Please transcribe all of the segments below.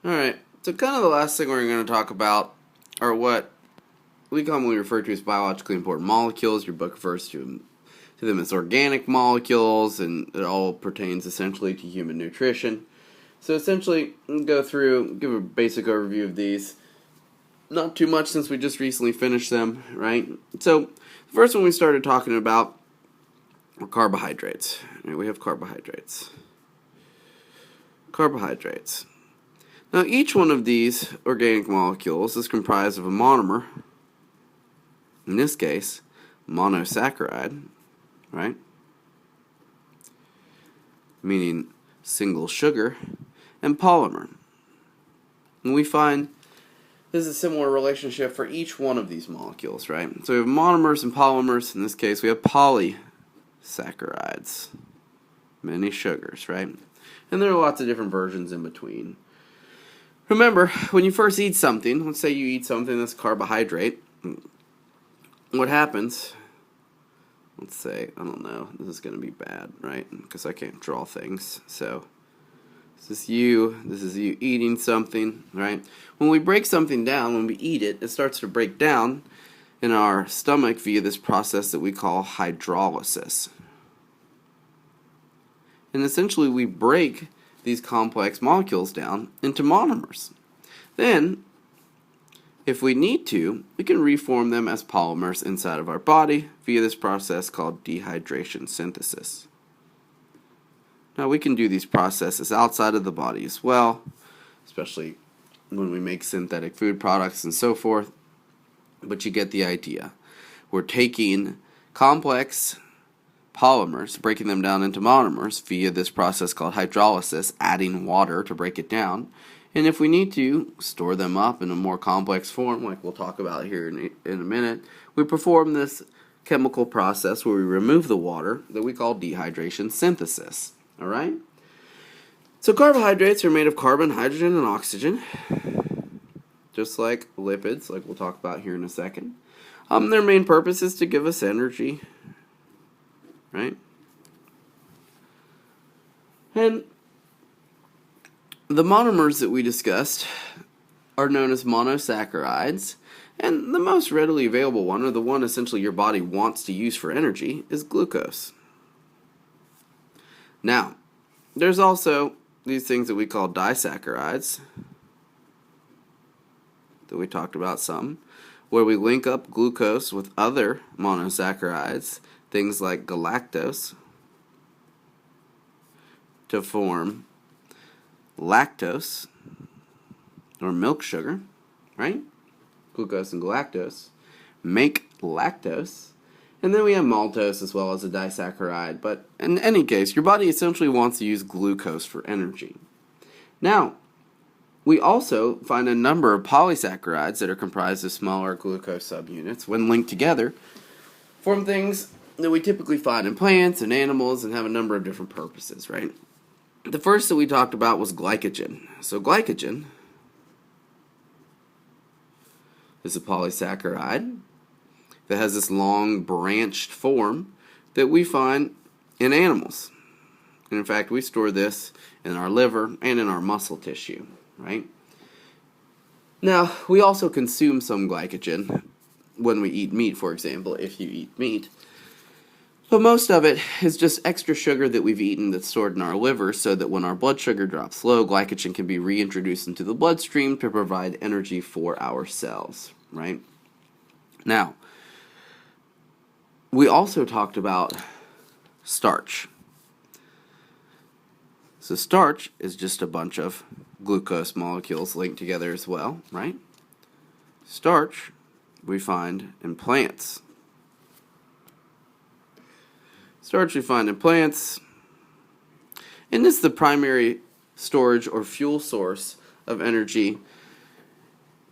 Alright, so kind of the last thing we're going to talk about are what we commonly refer to as biologically important molecules. Your book refers to them as organic molecules, and it all pertains essentially to human nutrition. So essentially, we'll go through, give a basic overview of these. Not too much since we just recently finished them, right? So, the first one we started talking about were carbohydrates. Right, we have carbohydrates. Carbohydrates. Now, each one of these organic molecules is comprised of a monomer, in this case, monosaccharide, right? Meaning single sugar, and polymer. And we find this is a similar relationship for each one of these molecules, right? So we have monomers and polymers. In this case, we have polysaccharides, many sugars, right? And there are lots of different versions in between. Remember, when you first eat something, let's say you eat something that's carbohydrate, what happens, let's say, I don't know, this is going to be bad, right? Because I can't draw things, so this is you eating something, right? When we break something down, when we eat it, it starts to break down in our stomach via this process that we call hydrolysis. And essentially we break these complex molecules down into monomers. Then, if we need to, we can reform them as polymers inside of our body via this process called dehydration synthesis. Now, we can do these processes outside of the body as well, especially when we make synthetic food products and so forth, but you get the idea. We're taking complex polymers, breaking them down into monomers via this process called hydrolysis, adding water to break it down, and if we need to store them up in a more complex form, like we'll talk about here in a minute, we perform this chemical process where we remove the water that we call dehydration synthesis. Alright? So carbohydrates are made of carbon, hydrogen, and oxygen, just like lipids, like we'll talk about here in a second. Their main purpose is to give us energy, right? And the monomers that we discussed are known as monosaccharides, and the most readily available one, or the one essentially your body wants to use for energy, is glucose. Now, there's also these things that we call disaccharides, that we talked about some, where we link up glucose with other monosaccharides, things like galactose, to form lactose, or milk sugar, right? Glucose and galactose make lactose. And then we have maltose as well as a disaccharide. But in any case, your body essentially wants to use glucose for energy. Now, we also find a number of polysaccharides that are comprised of smaller glucose subunits. When linked together, form things that we typically find in plants and animals and have a number of different purposes, right? The first that we talked about was glycogen. So glycogen is a polysaccharide that has this long branched form that we find in animals. And in fact, we store this in our liver and in our muscle tissue, right? Now, we also consume some glycogen when we eat meat, for example, if you eat meat. But most of it is just extra sugar that we've eaten that's stored in our liver so that when our blood sugar drops low, glycogen can be reintroduced into the bloodstream to provide energy for our cells, right? Now, we also talked about starch. So starch is just a bunch of glucose molecules linked together as well, right? Starch we find in plants. Starch we find in plants. And this is the primary storage or fuel source of energy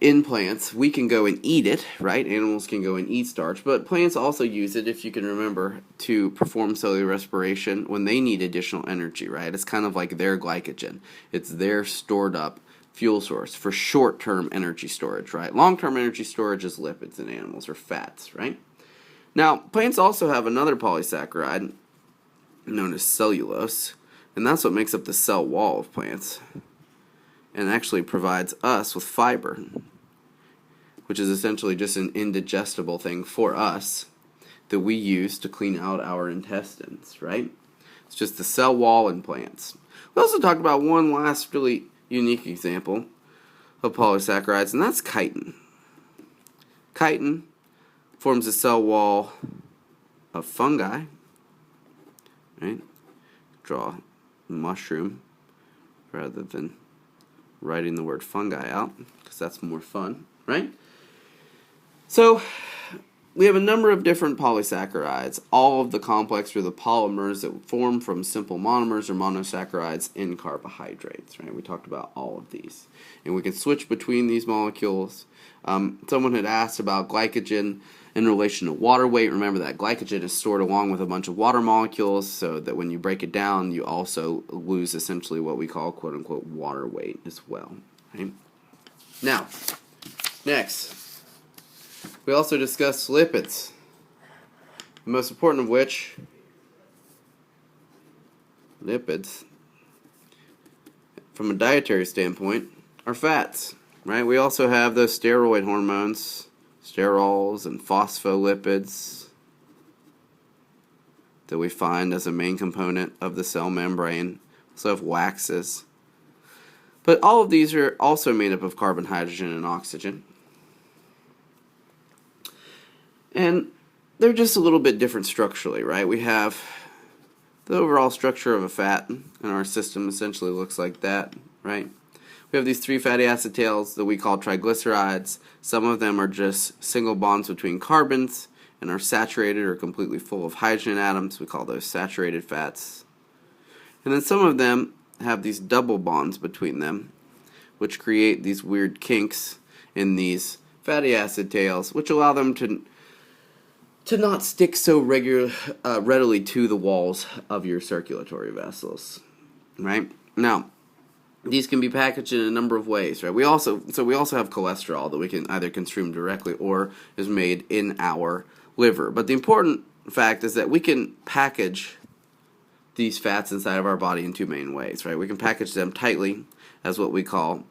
in plants. We can go and eat it, right? Animals can go and eat starch, but plants also use it, if you can remember, to perform cellular respiration when they need additional energy, right? It's kind of like their glycogen. It's their stored up fuel source for short-term energy storage, right? Long-term energy storage is lipids in animals or fats, right? Now, plants also have another polysaccharide known as cellulose, and that's what makes up the cell wall of plants. and actually provides us with fiber, which is essentially just an indigestible thing for us that we use to clean out our intestines, right? It's just the cell wall in plants. We also talked about one last really unique example of polysaccharides, and that's chitin. Chitin forms a cell wall of fungi, right? Draw a mushroom rather than writing the word fungi out, because that's more fun, right? So we have a number of different polysaccharides. All of the complex are the polymers that form from simple monomers or monosaccharides in carbohydrates, right? We talked about all of these. And we can switch between these molecules. Someone had asked about glycogen in relation to water weight. Remember that glycogen is stored along with a bunch of water molecules, so that when you break it down, you also lose essentially what we call quote-unquote water weight as well, right? Now, next, we also discussed lipids, the most important of which, lipids, from a dietary standpoint, are fats, right? We also have those steroid hormones, sterols and phospholipids, that we find as a main component of the cell membrane. We also have waxes. But all of these are also made up of carbon, hydrogen, and oxygen. And they're just a little bit different structurally, right? We have the overall structure of a fat in our system essentially looks like that, right? We have these 3 fatty acid tails that we call triglycerides. Some of them are just single bonds between carbons and are saturated or completely full of hydrogen atoms. We call those saturated fats. And then some of them have these double bonds between them, which create these weird kinks in these fatty acid tails, which allow them to not stick so readily to the walls of your circulatory vessels, right? Now, these can be packaged in a number of ways, right? We also have cholesterol that we can either consume directly or is made in our liver. But the important fact is that we can package these fats inside of our body in 2 main ways, right? We can package them tightly as what we call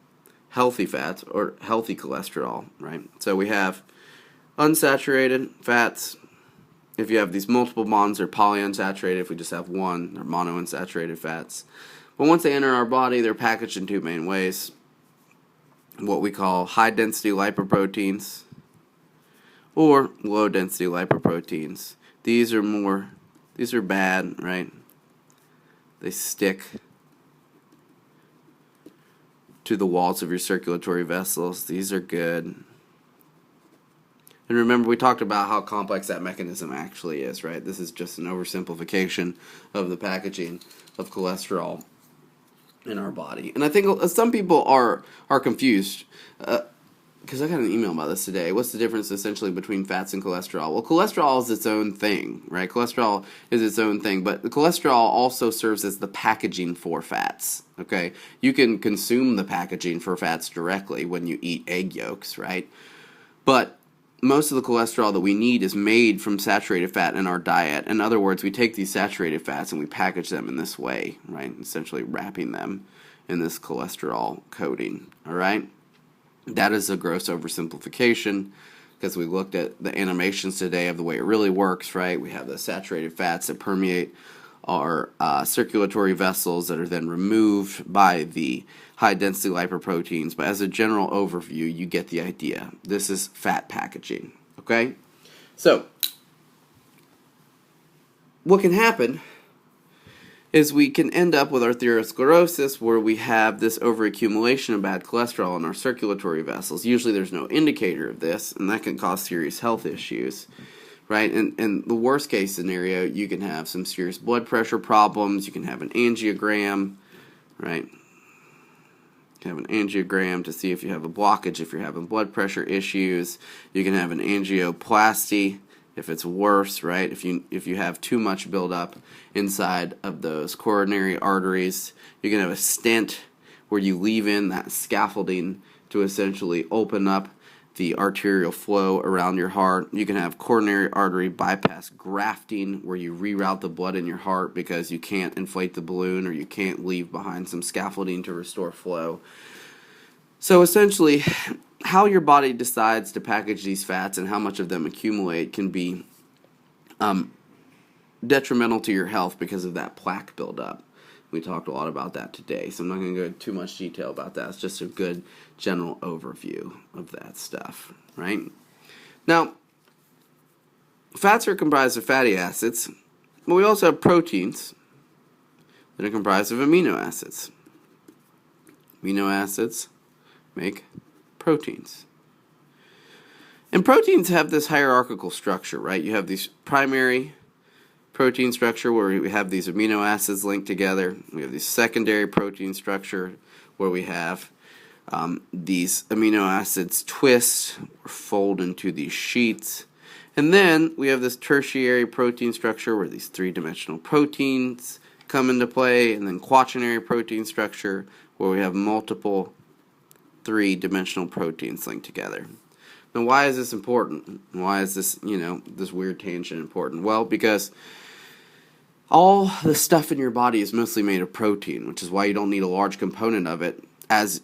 healthy fats or healthy cholesterol, right? So we have unsaturated fats. If you have these multiple bonds, they're polyunsaturated. If we just have one, they're monounsaturated fats. But once they enter our body, they're packaged in 2 main ways. What we call high-density lipoproteins or low-density lipoproteins. These are bad, right? They stick to the walls of your circulatory vessels. These are good. And remember, we talked about how complex that mechanism actually is, right? This is just an oversimplification of the packaging of cholesterol in our body. And I think some people are confused, because I got an email about this today. What's the difference essentially between fats and cholesterol? Well, cholesterol is its own thing, right? Cholesterol is its own thing, but the cholesterol also serves as the packaging for fats, okay? You can consume the packaging for fats directly when you eat egg yolks, right? But most of the cholesterol that we need is made from saturated fat in our diet. In other words, we take these saturated fats and we package them in this way, right? Essentially wrapping them in this cholesterol coating, all right? That is a gross oversimplification, because we looked at the animations today of the way it really works, right? We have the saturated fats that permeate our circulatory vessels that are then removed by the high-density lipoproteins. But as a general overview, you get the idea. This is fat packaging, okay? So, what can happen is we can end up with arteriosclerosis, where we have this overaccumulation of bad cholesterol in our circulatory vessels. Usually there's no indicator of this, and that can cause serious health issues, right? And the worst case scenario, you can have some serious blood pressure problems. You can have an angiogram, right? You can have an angiogram to see if you have a blockage, if you're having blood pressure issues. You can have an angioplasty if it's worse, right? If you have too much buildup inside of those coronary arteries. You can have a stent where you leave in that scaffolding to essentially open up the arterial flow around your heart. You can have coronary artery bypass grafting, where you reroute the blood in your heart because you can't inflate the balloon or you can't leave behind some scaffolding to restore flow. So essentially, how your body decides to package these fats and how much of them accumulate can be detrimental to your health because of that plaque buildup. We talked a lot about that today, so I'm not going to go into too much detail about that. It's just a good general overview of that stuff, right? Now, fats are comprised of fatty acids, but we also have proteins that are comprised of amino acids. Amino acids make proteins. And proteins have this hierarchical structure, right? You have these primary protein structure where we have these amino acids linked together. We have this secondary protein structure where we have these amino acids twist or fold into these sheets. And then we have this tertiary protein structure where these three-dimensional proteins come into play, and then quaternary protein structure where we have multiple three-dimensional proteins linked together. Now, why is this important? Why is this, this weird tangent important? Well, because all the stuff in your body is mostly made of protein, which is why you don't need a large component of it as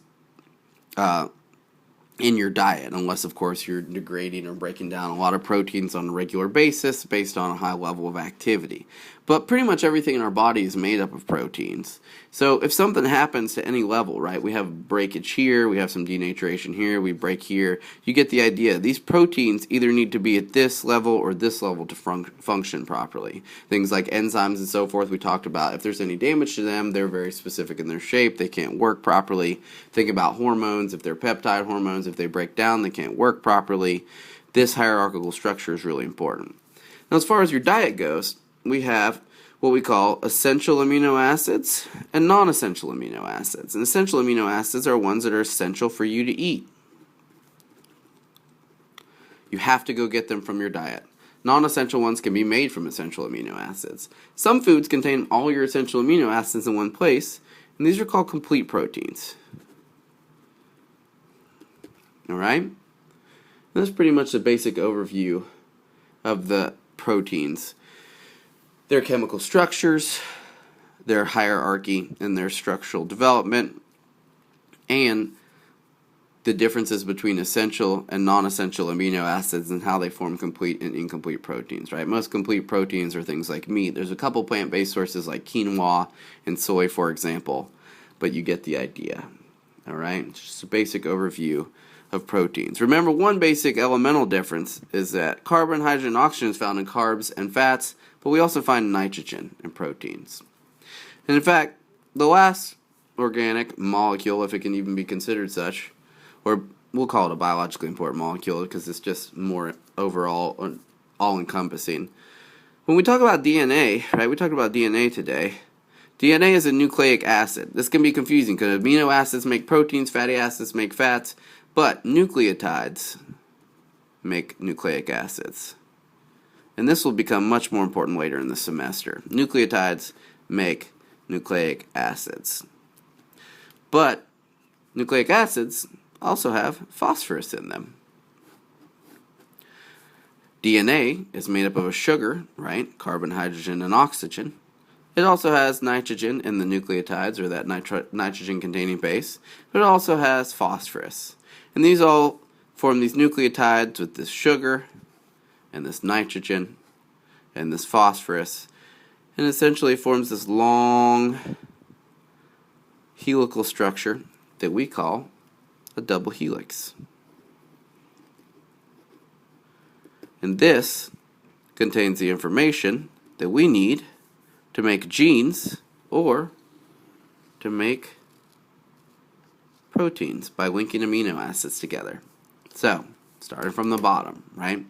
in your diet, unless, of course, you're degrading or breaking down a lot of proteins on a regular basis based on a high level of activity. But pretty much everything in our body is made up of proteins. So if something happens to any level, right, we have breakage here, we have some denaturation here, we break here, you get the idea. These proteins either need to be at this level or this level to function properly. Things like enzymes and so forth we talked about. If there's any damage to them, they're very specific in their shape, they can't work properly. Think about hormones. If they're peptide hormones, if they break down, they can't work properly. This hierarchical structure is really important. Now, as far as your diet goes, we have what we call essential amino acids and non-essential amino acids. And essential amino acids are ones that are essential for you to eat. You have to go get them from your diet. Non-essential ones can be made from essential amino acids. Some foods contain all your essential amino acids in one place, and these are called complete proteins. Alright? That's pretty much the basic overview of the proteins. Their chemical structures, their hierarchy, and their structural development, and the differences between essential and non-essential amino acids and how they form complete and incomplete proteins, right? Most complete proteins are things like meat. There's a couple plant-based sources like quinoa and soy, for example, but you get the idea, all right? It's just a basic overview of proteins. Remember, one basic elemental difference is that carbon, hydrogen, and oxygen is found in carbs and fats, but we also find nitrogen in proteins. And in fact, the last organic molecule, if it can even be considered such, or we'll call it a biologically important molecule because it's just more overall all-encompassing. When we talk about DNA, right, we talked about DNA today. DNA is a nucleic acid. This can be confusing because amino acids make proteins, fatty acids make fats, but nucleotides make nucleic acids. And this will become much more important later in the semester. Nucleotides make nucleic acids. But nucleic acids also have phosphorus in them. DNA is made up of a sugar, right? Carbon, hydrogen, and oxygen. It also has nitrogen in the nucleotides, or that nitrogen-containing base, but it also has phosphorus. And these all form these nucleotides with this sugar and this nitrogen and this phosphorus, and essentially forms this long helical structure that we call a double helix. And this contains the information that we need to make genes or to make proteins by linking amino acids together. So, starting from the bottom, right?